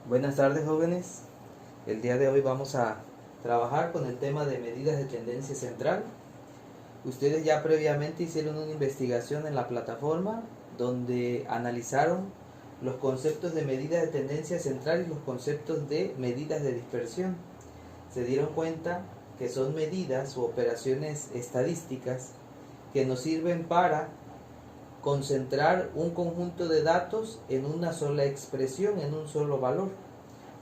Buenas tardes, jóvenes. El día de hoy vamos a trabajar con el tema de medidas de tendencia central. Ustedes ya previamente hicieron una investigación en la plataforma donde analizaron los conceptos de medidas de tendencia central y los conceptos de medidas de dispersión. Se dieron cuenta que son medidas u operaciones estadísticas que nos sirven para concentrar un conjunto de datos en una sola expresión, en un solo valor,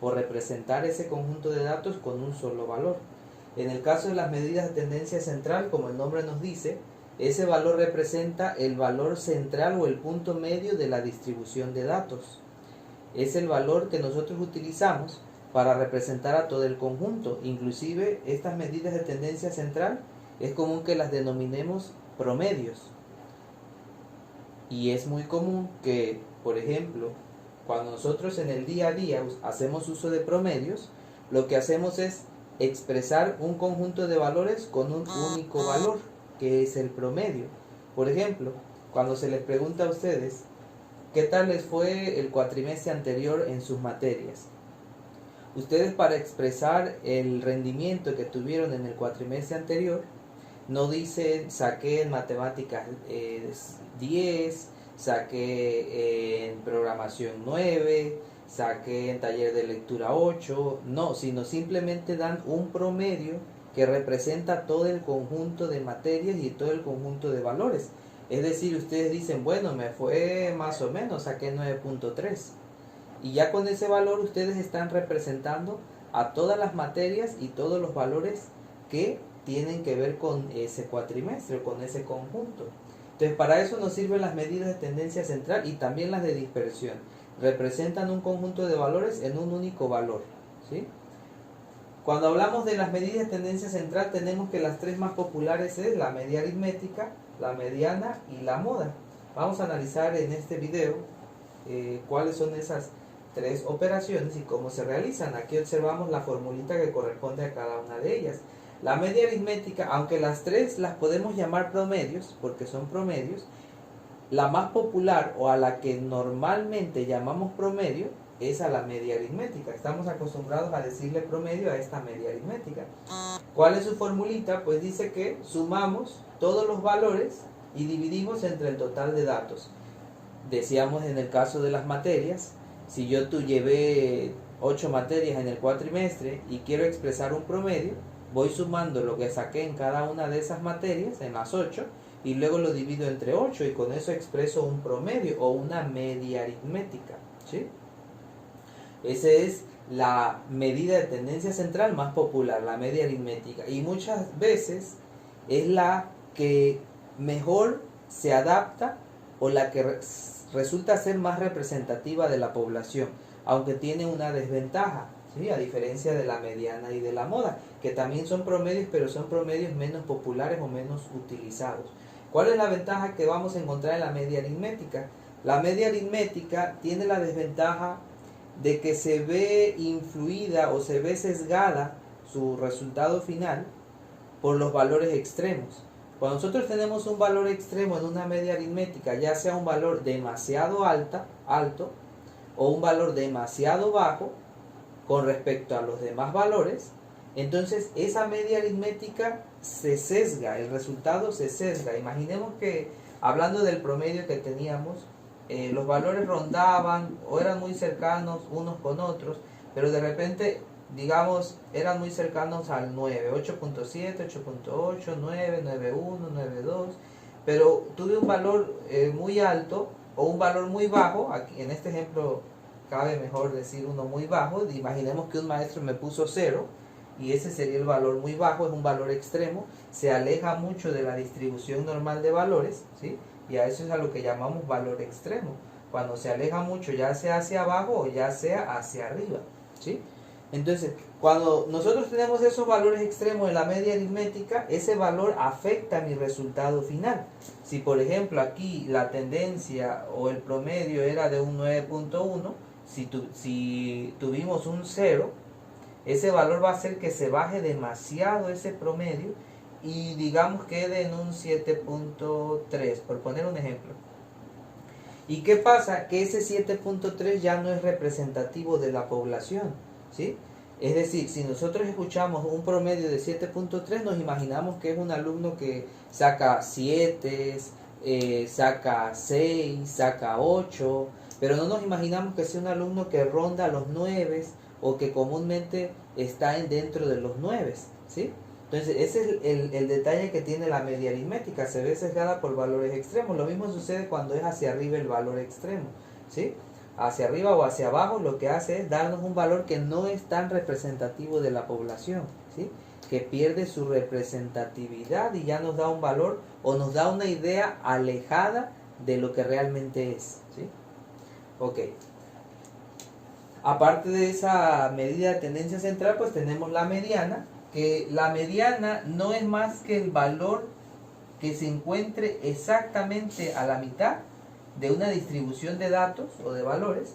o representar ese conjunto de datos con un solo valor. En el caso de las medidas de tendencia central, como el nombre nos dice, ese valor representa el valor central o el punto medio de la distribución de datos. Es el valor que nosotros utilizamos para representar a todo el conjunto. Inclusive estas medidas de tendencia central es común que las denominemos promedios. Y es muy común que, por ejemplo, cuando nosotros en el día a día hacemos uso de promedios, lo que hacemos es expresar un conjunto de valores con un único valor, que es el promedio. Por ejemplo, cuando se les pregunta a ustedes qué tal les fue el cuatrimestre anterior en sus materias, ustedes, para expresar el rendimiento que tuvieron en el cuatrimestre anterior, no dicen saqué en matemáticas 10, saqué en programación 9, saqué en taller de lectura 8, no, sino simplemente dan un promedio que representa todo el conjunto de materias y todo el conjunto de valores. Es decir, ustedes dicen, bueno, me fue más o menos, saqué 9.3. Y ya con ese valor ustedes están representando a todas las materias y todos los valores que tienen que ver con ese cuatrimestre, con ese conjunto. Entonces, para eso nos sirven las medidas de tendencia central y también las de dispersión. Representan un conjunto de valores en un único valor, ¿sí? Cuando hablamos de las medidas de tendencia central, tenemos que las tres más populares es la media aritmética, la mediana y la moda. Vamos a analizar en este video cuáles son esas tres operaciones y cómo se realizan. Aquí observamos la formulita que corresponde a cada una de ellas. La media aritmética, aunque las tres las podemos llamar promedios, porque son promedios, la más popular o a la que normalmente llamamos promedio es a la media aritmética. Estamos acostumbrados a decirle promedio a esta media aritmética. ¿Cuál es su formulita? Pues dice que sumamos todos los valores y dividimos entre el total de datos. Decíamos en el caso de las materias, si yo llevé 8 materias en el cuatrimestre y quiero expresar un promedio, voy sumando lo que saqué en cada una de esas materias, en las 8, y luego lo divido entre 8 y con eso expreso un promedio o una media aritmética, ¿sí? Esa es la medida de tendencia central más popular, la media aritmética, y muchas veces es la que mejor se adapta o la que resulta ser más representativa de la población, aunque tiene una desventaja, ¿sí? A diferencia de la mediana y de la moda, que también son promedios, pero son promedios menos populares o menos utilizados. ¿Cuál es la ventaja que vamos a encontrar en la media aritmética? La media aritmética tiene la desventaja de que se ve influida o se ve sesgada su resultado final por los valores extremos. Cuando nosotros tenemos un valor extremo en una media aritmética, ya sea un valor demasiado alto o un valor demasiado bajo con respecto a los demás valores, entonces esa media aritmética se sesga, el resultado se sesga. Imaginemos que, hablando del promedio que teníamos, los valores rondaban o eran muy cercanos unos con otros, pero de repente, digamos, eran muy cercanos al 9, 8.7, 8.8, 9, 9.1, 9.2, pero tuve un valor muy alto o un valor muy bajo. Aquí en este ejemplo cabe mejor decir uno muy bajo. Imaginemos que un maestro me puso 0 y ese sería el valor muy bajo, es un valor extremo, se aleja mucho de la distribución normal de valores, ¿sí? Y a eso es a lo que llamamos valor extremo, cuando se aleja mucho, ya sea hacia abajo o ya sea hacia arriba, ¿sí? Entonces, cuando nosotros tenemos esos valores extremos en la media aritmética, ese valor afecta mi resultado final. Si por ejemplo aquí la tendencia o el promedio era de un 9.1, si tuvimos un 0, ese valor va a hacer que se baje demasiado ese promedio y digamos quede en un 7.3, por poner un ejemplo. ¿Y qué pasa? Que ese 7.3 ya no es representativo de la población, ¿sí? Es decir, si nosotros escuchamos un promedio de 7.3, nos imaginamos que es un alumno que saca 7, saca 6, saca 8, pero no nos imaginamos que sea un alumno que ronda los 9 o que comúnmente está dentro de los 9, ¿sí? Entonces, ese es el detalle que tiene la media aritmética, se ve sesgada por valores extremos. Lo mismo sucede cuando es hacia arriba el valor extremo, ¿sí? Hacia arriba o hacia abajo lo que hace es darnos un valor que no es tan representativo de la población, ¿sí? Que pierde su representatividad y ya nos da un valor o nos da una idea alejada de lo que realmente es, ¿sí? Ok. Aparte de esa medida de tendencia central, pues tenemos la mediana, que la mediana no es más que el valor que se encuentre exactamente a la mitad de una distribución de datos o de valores,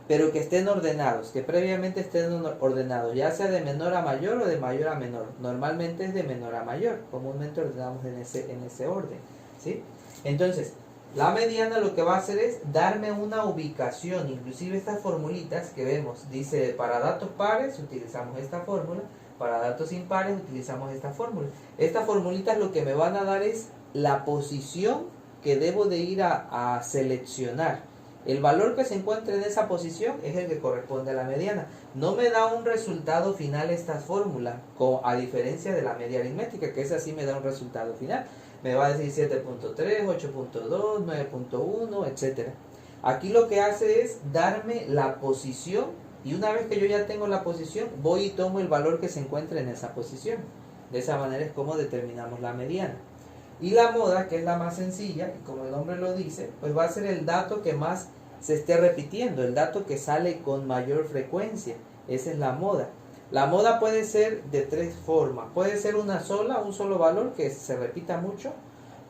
pero que estén ordenados, que previamente estén ordenados, ya sea de menor a mayor o de mayor a menor. Normalmente es de menor a mayor, comúnmente ordenamos en ese orden, ¿sí? Entonces, la mediana lo que va a hacer es darme una ubicación, inclusive estas formulitas que vemos, dice para datos pares utilizamos esta fórmula, para datos impares utilizamos esta fórmula. Estas formulitas lo que me van a dar es la posición que debo de ir a seleccionar. El valor que se encuentre en esa posición es el que corresponde a la mediana. No me da un resultado final estas fórmulas, a diferencia de la media aritmética, que esa sí me da un resultado final. Me va a decir 7.3, 8.2, 9.1, etc. Aquí lo que hace es darme la posición, y una vez que yo ya tengo la posición, voy y tomo el valor que se encuentre en esa posición. De esa manera es como determinamos la mediana. Y la moda, que es la más sencilla, y como el nombre lo dice, pues va a ser el dato que más se esté repitiendo, el dato que sale con mayor frecuencia. Esa es la moda. La moda puede ser de tres formas. Puede ser un solo valor que se repita mucho.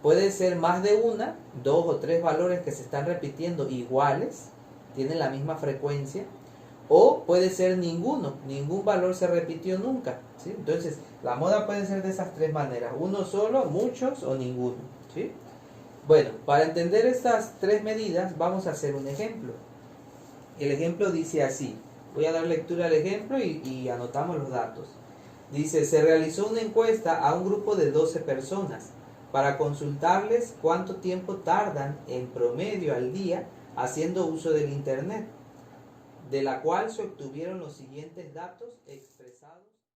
Puede ser más de una, 2 o 3 valores que se están repitiendo iguales, tienen la misma frecuencia. O puede ser ninguno, ningún valor se repitió nunca, ¿sí? Entonces, la moda puede ser de esas tres maneras, uno solo, muchos o ninguno, ¿sí? Bueno, para entender estas tres medidas vamos a hacer un ejemplo. El ejemplo dice así, voy a dar lectura al ejemplo y anotamos los datos. Dice, se realizó una encuesta a un grupo de 12 personas para consultarles cuánto tiempo tardan en promedio al día haciendo uso del Internet, de la cual se obtuvieron los siguientes datos expresados.